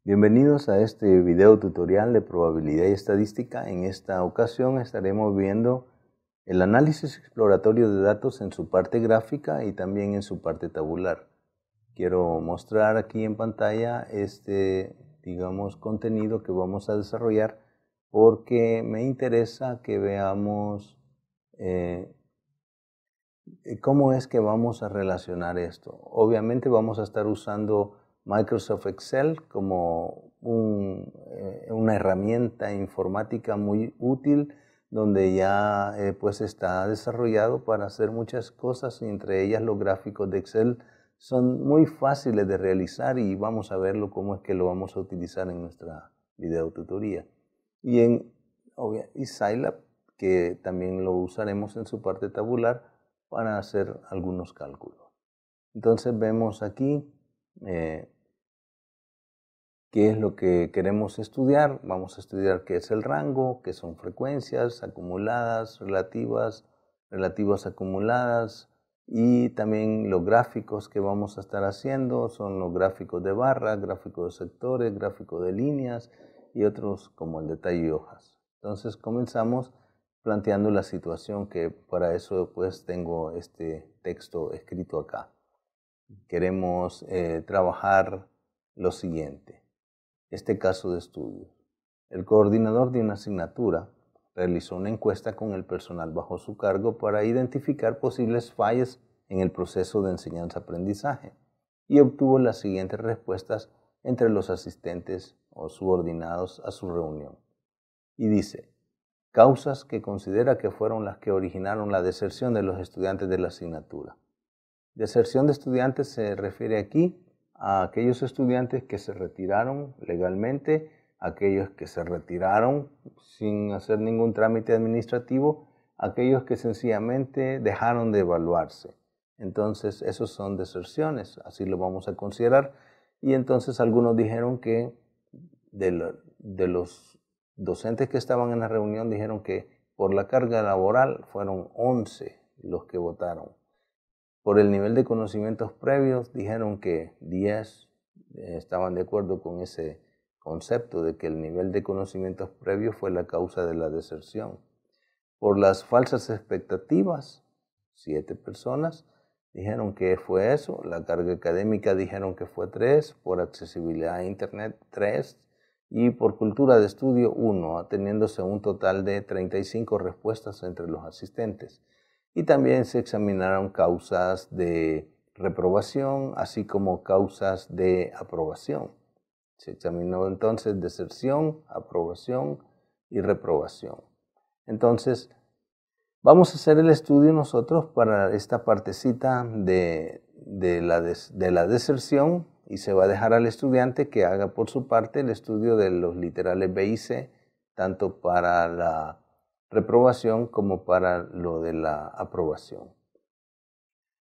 Bienvenidos a este video tutorial de probabilidad y estadística. En esta ocasión estaremos viendo el análisis exploratorio de datos en su parte gráfica y también en su parte tabular. Quiero mostrar aquí en pantalla este, contenido que vamos a desarrollar porque me interesa que veamos cómo es que vamos a relacionar esto. Obviamente vamos a estar usando Microsoft Excel como una herramienta informática muy útil, donde ya pues está desarrollado para hacer muchas cosas, y entre ellas los gráficos de Excel son muy fáciles de realizar y vamos a verlo cómo es que lo vamos a utilizar en nuestra videotutoría. Y Scilab, que también lo usaremos en su parte tabular para hacer algunos cálculos. Entonces vemos aquí qué es lo que queremos estudiar. Vamos a estudiar qué es el rango, qué son frecuencias acumuladas, relativas acumuladas, y también los gráficos que vamos a estar haciendo son los gráficos de barras, gráficos de sectores, gráficos de líneas y otros como el detalle y hojas. Entonces comenzamos planteando la situación, que para eso pues tengo este texto escrito acá. Queremos trabajar lo siguiente. Este caso de estudio. El coordinador de una asignatura realizó una encuesta con el personal bajo su cargo para identificar posibles fallas en el proceso de enseñanza-aprendizaje y obtuvo las siguientes respuestas entre los asistentes o subordinados a su reunión. Y dice: causas que considera que fueron las que originaron la deserción de los estudiantes de la asignatura. Deserción de estudiantes se refiere aquí a aquellos estudiantes que se retiraron legalmente, aquellos que se retiraron sin hacer ningún trámite administrativo, aquellos que sencillamente dejaron de evaluarse. Entonces, esos son deserciones, así lo vamos a considerar. Y entonces algunos dijeron que de los docentes que estaban en la reunión, dijeron que por la carga laboral fueron 11 los que votaron. Por el nivel de conocimientos previos, dijeron que 10 estaban de acuerdo con ese concepto de que el nivel de conocimientos previos fue la causa de la deserción. Por las falsas expectativas, 7 personas dijeron que fue eso. La carga académica dijeron que fue 3, por accesibilidad a Internet 3 y por cultura de estudio 1, teniéndose un total de 35 respuestas entre los asistentes. Y también se examinaron causas de reprobación, así como causas de aprobación. Se examinó entonces deserción, aprobación y reprobación. Entonces, vamos a hacer el estudio nosotros para esta partecita de la deserción, y se va a dejar al estudiante que haga por su parte el estudio de los literales B y C, tanto para la reprobación como para lo de la aprobación.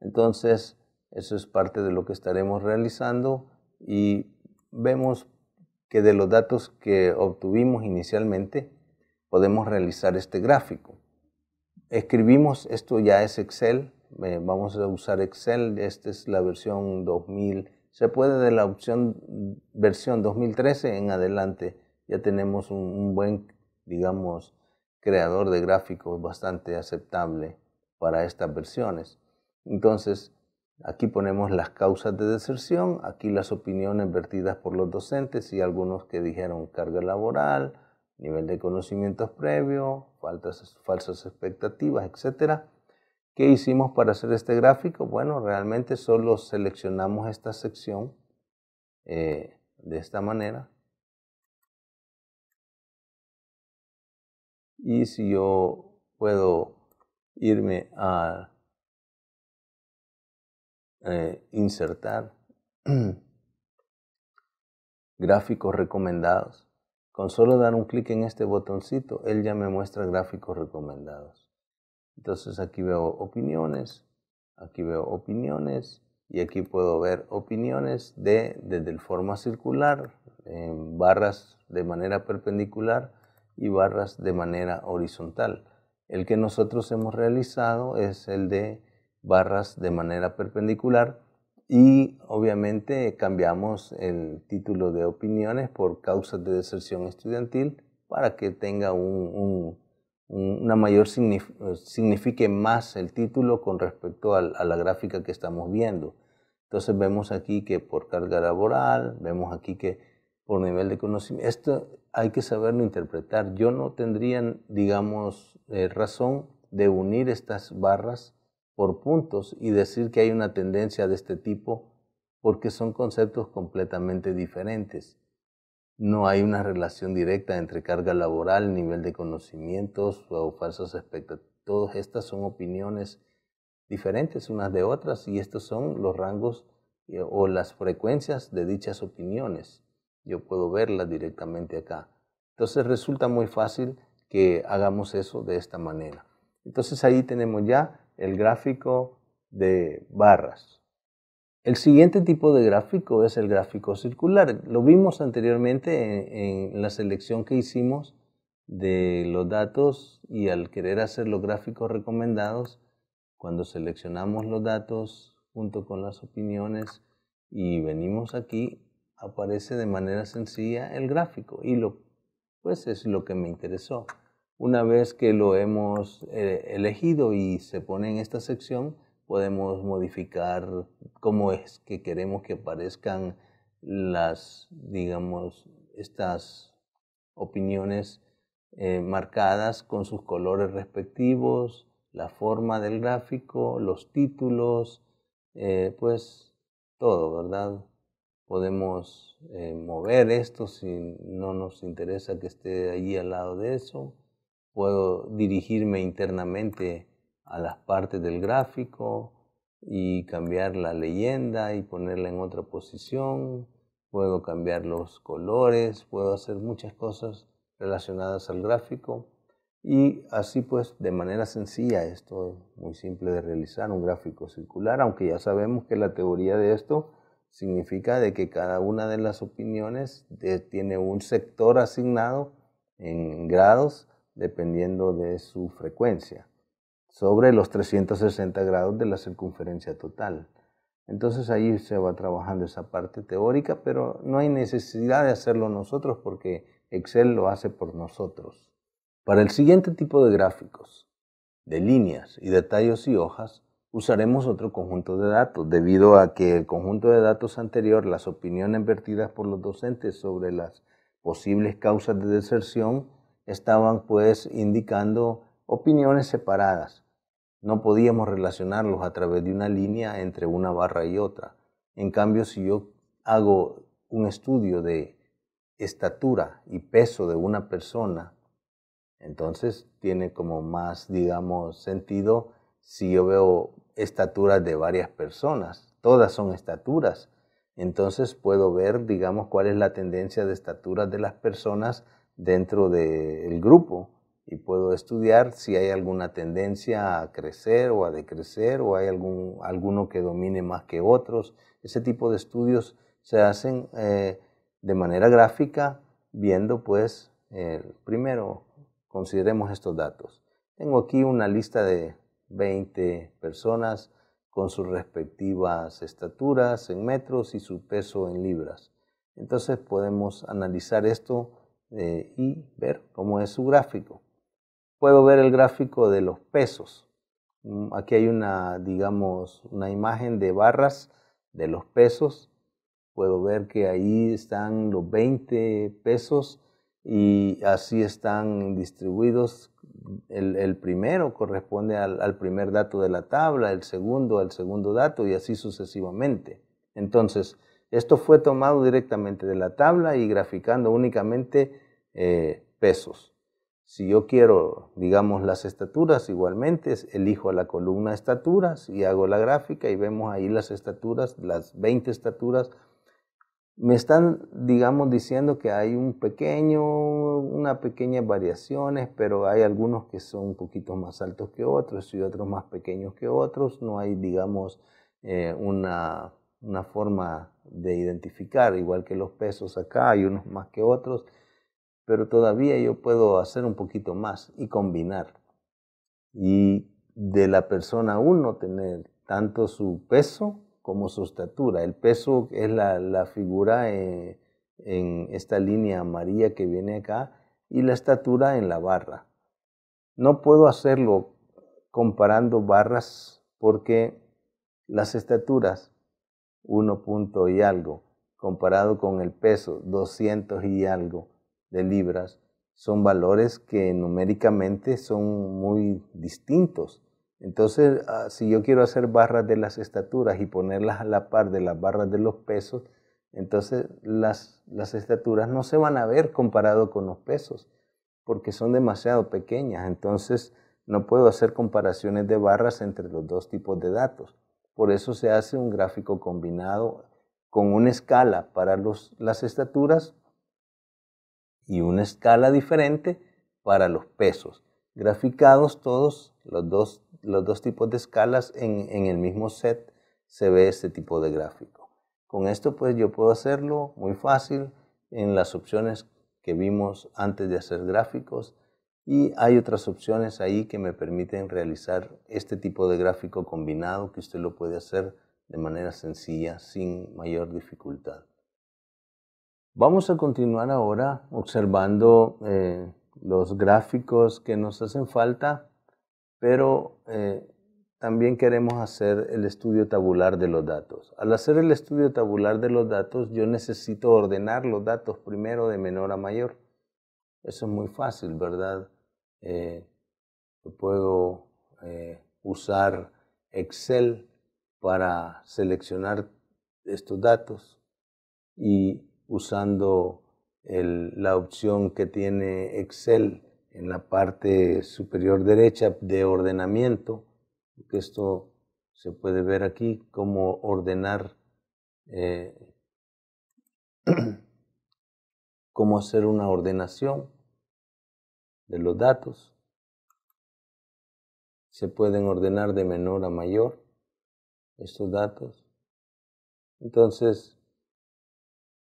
Entonces, eso es parte de lo que estaremos realizando, y vemos que de los datos que obtuvimos inicialmente podemos realizar este gráfico. Escribimos, esto ya es Excel, vamos a usar Excel, esta es la versión 2000, se puede de la versión 2013 en adelante, ya tenemos un buen, creador de gráficos bastante aceptable para estas versiones. Entonces, aquí ponemos las causas de deserción, aquí las opiniones vertidas por los docentes y algunos que dijeron carga laboral, nivel de conocimientos previo, falsas expectativas, etc. ¿Qué hicimos para hacer este gráfico? Bueno, realmente solo seleccionamos esta sección de esta manera. Y si yo puedo irme a insertar gráficos recomendados, con solo dar un clic en este botoncito, él ya me muestra gráficos recomendados. Entonces aquí veo opiniones, y aquí puedo ver opiniones desde el forma circular, en barras de manera perpendicular y barras de manera horizontal. El que nosotros hemos realizado es el de barras de manera perpendicular, Y obviamente cambiamos el título de opiniones por causas de deserción estudiantil para que tenga una mayor signifique más el título con respecto a la gráfica que estamos viendo. Entonces vemos aquí que por carga laboral, vemos aquí que por nivel de conocimiento. Esto hay que saberlo interpretar. Yo no tendría, digamos, razón de unir estas barras por puntos y decir que hay una tendencia de este tipo porque son conceptos completamente diferentes. No hay una relación directa entre carga laboral, nivel de conocimientos o falsas expectativas. Todas estas son opiniones diferentes unas de otras y estos son los rangos o las frecuencias de dichas opiniones. Yo puedo verlas directamente acá. Entonces resulta muy fácil que hagamos eso de esta manera. Entonces ahí tenemos ya el gráfico de barras. El siguiente tipo de gráfico es el gráfico circular. Lo vimos anteriormente en la selección que hicimos de los datos y al querer hacer los gráficos recomendados, cuando seleccionamos los datos junto con las opiniones y venimos aquí, aparece de manera sencilla el gráfico y pues es lo que me interesó. Una vez que lo hemos elegido y se pone en esta sección, podemos modificar cómo es que queremos que aparezcan digamos, estas opiniones marcadas con sus colores respectivos, la forma del gráfico, los títulos, pues todo, ¿verdad? Podemos mover esto si no nos interesa que esté allí al lado de eso. Puedo dirigirme internamente a las partes del gráfico y cambiar la leyenda y ponerla en otra posición. Puedo cambiar los colores, puedo hacer muchas cosas relacionadas al gráfico. Y así pues, de manera sencilla, esto es muy simple de realizar, un gráfico circular, aunque ya sabemos que la teoría de esto significa de que cada una de las opiniones tiene un sector asignado en grados dependiendo de su frecuencia, sobre los 360 grados de la circunferencia total. Entonces ahí se va trabajando esa parte teórica, pero no hay necesidad de hacerlo nosotros porque Excel lo hace por nosotros. Para el siguiente tipo de gráficos, de líneas y de tallos y hojas, usaremos otro conjunto de datos, debido a que el conjunto de datos anterior, las opiniones vertidas por los docentes sobre las posibles causas de deserción, estaban pues indicando opiniones separadas. No podíamos relacionarlos a través de una línea entre una barra y otra. En cambio, si yo hago un estudio de estatura y peso de una persona, entonces tiene como más, digamos, sentido si yo veo estaturas de varias personas. Todas son estaturas. Entonces puedo ver, digamos, cuál es la tendencia de estaturas de las personas dentro del grupo y puedo estudiar si hay alguna tendencia a crecer o a decrecer o hay alguno que domine más que otros. Ese tipo de estudios se hacen de manera gráfica viendo pues primero consideremos estos datos. Tengo aquí una lista de 20 personas con sus respectivas estaturas en metros y su peso en libras. Entonces podemos analizar esto y ver cómo es su gráfico. Puedo ver el gráfico de los pesos. Aquí hay digamos, una imagen de barras de los pesos. Puedo ver que ahí están los 20 pesos y así están distribuidos. El primero corresponde al primer dato de la tabla, el segundo al segundo dato y así sucesivamente. Entonces, esto fue tomado directamente de la tabla y graficando únicamente pesos. Si yo quiero, digamos, las estaturas, igualmente elijo la columna estaturas y hago la gráfica y vemos ahí las estaturas, las 20 estaturas. Me están, digamos, diciendo que hay unas pequeñas variaciones, pero hay algunos que son un poquito más altos que otros y otros más pequeños que otros. No hay, digamos, una forma de identificar, igual que los pesos acá, hay unos más que otros, pero todavía yo puedo hacer un poquito más y combinar. Y de la persona 1 tener tanto su peso como su estatura. El peso es la figura en esta línea amarilla que viene acá y la estatura en la barra. No puedo hacerlo comparando barras porque las estaturas, 1 punto y algo, comparado con el peso, 200 y algo de libras, son valores que numéricamente son muy distintos. Entonces, si yo quiero hacer barras de las estaturas y ponerlas a la par de las barras de los pesos, entonces las estaturas no se van a ver comparado con los pesos, porque son demasiado pequeñas. Entonces, no puedo hacer comparaciones de barras entre los dos tipos de datos. Por eso se hace un gráfico combinado con una escala para las estaturas y una escala diferente para los pesos. Graficados todos los dos tipos de escalas en el mismo set, se ve este tipo de gráfico. Con esto pues yo puedo hacerlo muy fácil en las opciones que vimos antes de hacer gráficos, y hay otras opciones ahí que me permiten realizar este tipo de gráfico combinado que usted lo puede hacer de manera sencilla sin mayor dificultad. Vamos a continuar ahora observando los gráficos que nos hacen falta, pero también queremos hacer el estudio tabular de los datos. Al hacer el estudio tabular de los datos, yo necesito ordenar los datos primero de menor a mayor. Eso es muy fácil, ¿verdad? Puedo usar Excel para seleccionar estos datos y usando la opción que tiene Excel en la parte superior derecha de ordenamiento, que esto se puede ver aquí, cómo ordenar, cómo hacer una ordenación de los datos. Se pueden ordenar de menor a mayor estos datos. Entonces,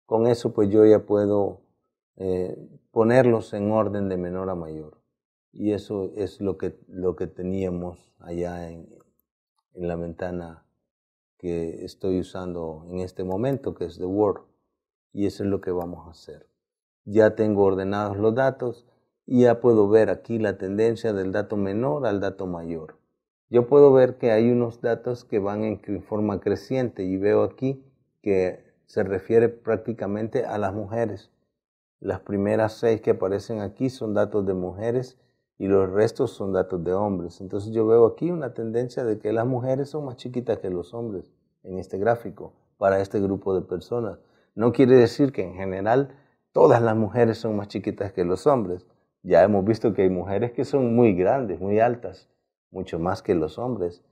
con eso pues yo ya puedo ponerlos en orden de menor a mayor. Y eso es lo que teníamos allá en la ventana que estoy usando en este momento, que es de Word. Y eso es lo que vamos a hacer. Ya tengo ordenados los datos y ya puedo ver aquí la tendencia del dato menor al dato mayor. Yo puedo ver que hay unos datos que van en forma creciente y veo aquí que se refiere prácticamente a las mujeres. Las primeras 6 que aparecen aquí son datos de mujeres y los restos son datos de hombres. Entonces yo veo aquí una tendencia de que las mujeres son más chiquitas que los hombres en este gráfico para este grupo de personas. No quiere decir que en general todas las mujeres son más chiquitas que los hombres. Ya hemos visto que hay mujeres que son muy grandes, muy altas, mucho más que los hombres.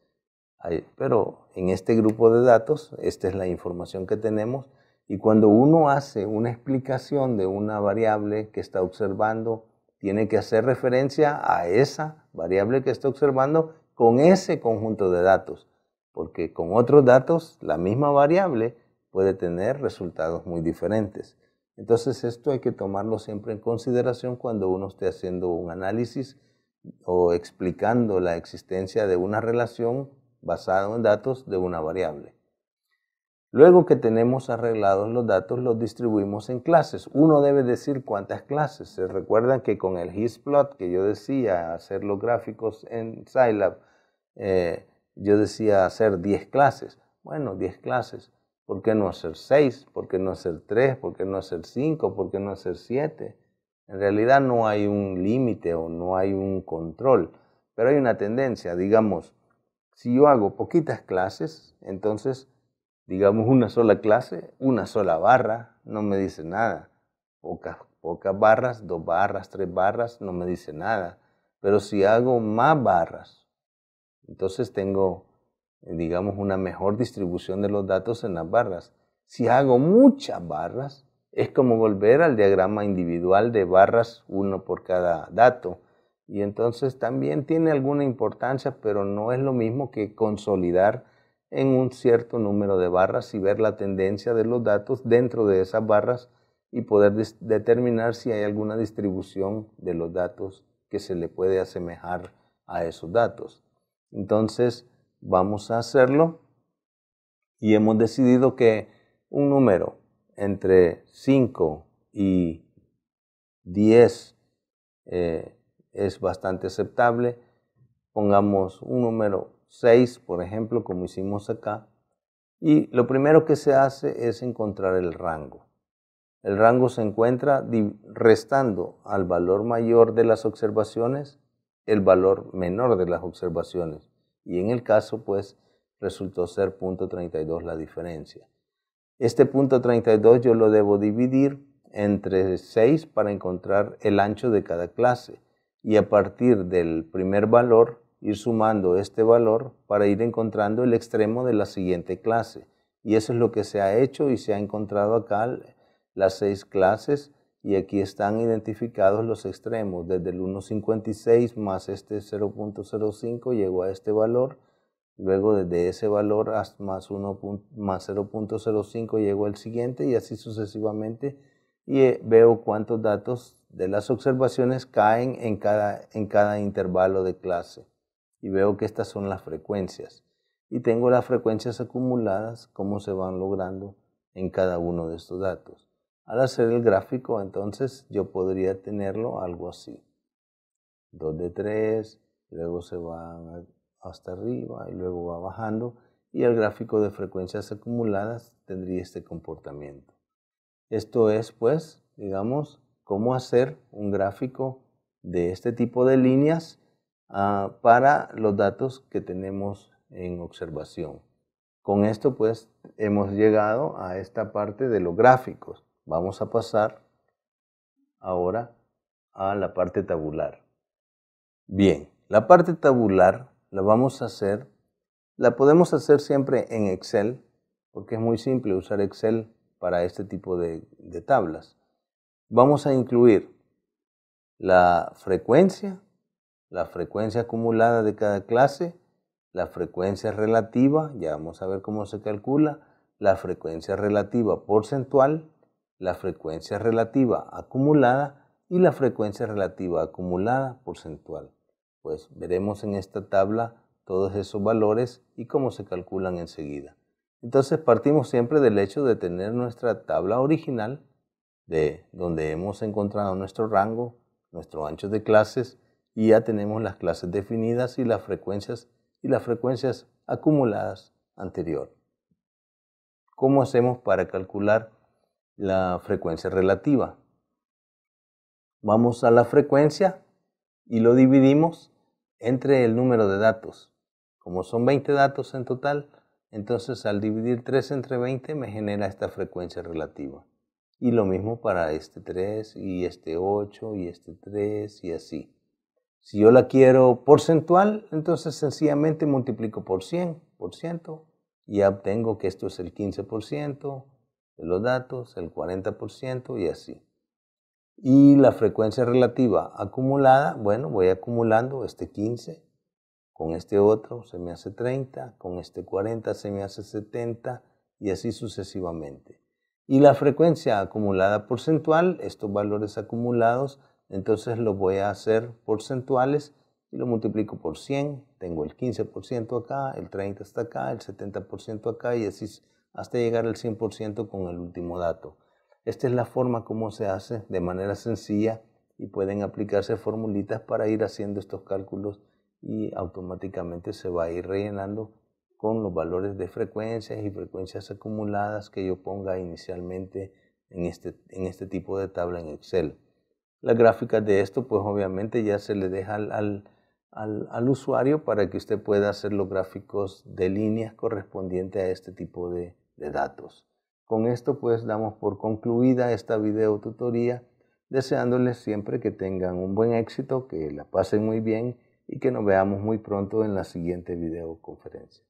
Pero en este grupo de datos, esta es la información que tenemos, y cuando uno hace una explicación de una variable que está observando, tiene que hacer referencia a esa variable que está observando con ese conjunto de datos, porque con otros datos la misma variable puede tener resultados muy diferentes. Entonces esto hay que tomarlo siempre en consideración cuando uno esté haciendo un análisis o explicando la existencia de una relación basada en datos de una variable. Luego que tenemos arreglados los datos, los distribuimos en clases. Uno debe decir cuántas clases. Se recuerdan que con el hisplot que yo decía, hacer los gráficos en Scilab, yo decía hacer 10 clases. Bueno, 10 clases. ¿Por qué no hacer 6? ¿Por qué no hacer 3? ¿Por qué no hacer 5? ¿Por qué no hacer 7? En realidad no hay un límite o no hay un control, pero hay una tendencia. Digamos, si yo hago poquitas clases, entonces, digamos una sola clase, una sola barra, no me dice nada. Pocas barras, 2 barras, 3 barras, no me dice nada. Pero si hago más barras, entonces tengo, digamos, una mejor distribución de los datos en las barras. Si hago muchas barras, es como volver al diagrama individual de barras, uno por cada dato. Y entonces también tiene alguna importancia, pero no es lo mismo que consolidar en un cierto número de barras y ver la tendencia de los datos dentro de esas barras y poder determinar si hay alguna distribución de los datos que se le puede asemejar a esos datos. Entonces vamos a hacerlo Y hemos decidido que un número entre 5 y 10 es bastante aceptable. Pongamos un número 6, por ejemplo, como hicimos acá. Y lo primero que se hace es encontrar el rango. El rango se encuentra restando al valor mayor de las observaciones el valor menor de las observaciones. Y en el caso, pues, resultó ser 0.32 la diferencia. Este 0.32 yo lo debo dividir entre 6 para encontrar el ancho de cada clase. Y a partir del primer valor, ir sumando este valor para ir encontrando el extremo de la siguiente clase. Y eso es lo que se ha hecho y se ha encontrado acá las 6 clases. Y aquí están identificados los extremos, desde el 1.56 más este 0.05 llegó a este valor, luego desde ese valor más 0.05 llegó al siguiente y así sucesivamente, y veo cuántos datos de las observaciones caen en cada intervalo de clase, y veo que estas son las frecuencias, y tengo las frecuencias acumuladas, cómo se van logrando en cada uno de estos datos. Al hacer el gráfico, entonces, yo podría tenerlo algo así. 2 de 3, luego se va hasta arriba y luego va bajando. Y el gráfico de frecuencias acumuladas tendría este comportamiento. Esto es, pues, digamos, cómo hacer un gráfico de este tipo de líneas para los datos que tenemos en observación. Con esto, pues, hemos llegado a esta parte de los gráficos. Vamos a pasar ahora a la parte tabular. Bien, la parte tabular la podemos hacer siempre en Excel, porque es muy simple usar Excel para este tipo de tablas. Vamos a incluir la frecuencia acumulada de cada clase, la frecuencia relativa, ya vamos a ver cómo se calcula, la frecuencia relativa porcentual, la frecuencia relativa acumulada y la frecuencia relativa acumulada porcentual. Pues veremos en esta tabla todos esos valores y cómo se calculan enseguida. Entonces partimos siempre del hecho de tener nuestra tabla original de donde hemos encontrado nuestro rango, nuestro ancho de clases, y ya tenemos las clases definidas y las frecuencias acumuladas anterior. ¿Cómo hacemos para calcular la frecuencia relativa? Vamos a la frecuencia y lo dividimos entre el número de datos. Como son 20 datos en total, entonces al dividir 3 entre 20 me genera esta frecuencia relativa. Y lo mismo para este 3 y este 8 y este 3 y así. Si yo la quiero porcentual, entonces sencillamente multiplico por 100% y ya obtengo que esto es el 15% de los datos, el 40% y así. Y la frecuencia relativa acumulada, bueno, voy acumulando este 15, con este otro se me hace 30, con este 40 se me hace 70 y así sucesivamente. Y la frecuencia acumulada porcentual, estos valores acumulados, entonces los voy a hacer porcentuales y lo multiplico por 100, tengo el 15% acá, el 30% está acá, el 70% acá y así hasta llegar al 100% con el último dato. Esta es la forma como se hace de manera sencilla y pueden aplicarse formulitas para ir haciendo estos cálculos y automáticamente se va a ir rellenando con los valores de frecuencias y frecuencias acumuladas que yo ponga inicialmente en este tipo de tabla en Excel. Las gráficas de esto, pues obviamente ya se le deja al usuario para que usted pueda hacer los gráficos de líneas correspondientes a este tipo de datos. Con esto pues damos por concluida esta video tutoría, deseándoles siempre que tengan un buen éxito, que la pasen muy bien y que nos veamos muy pronto en la siguiente videoconferencia.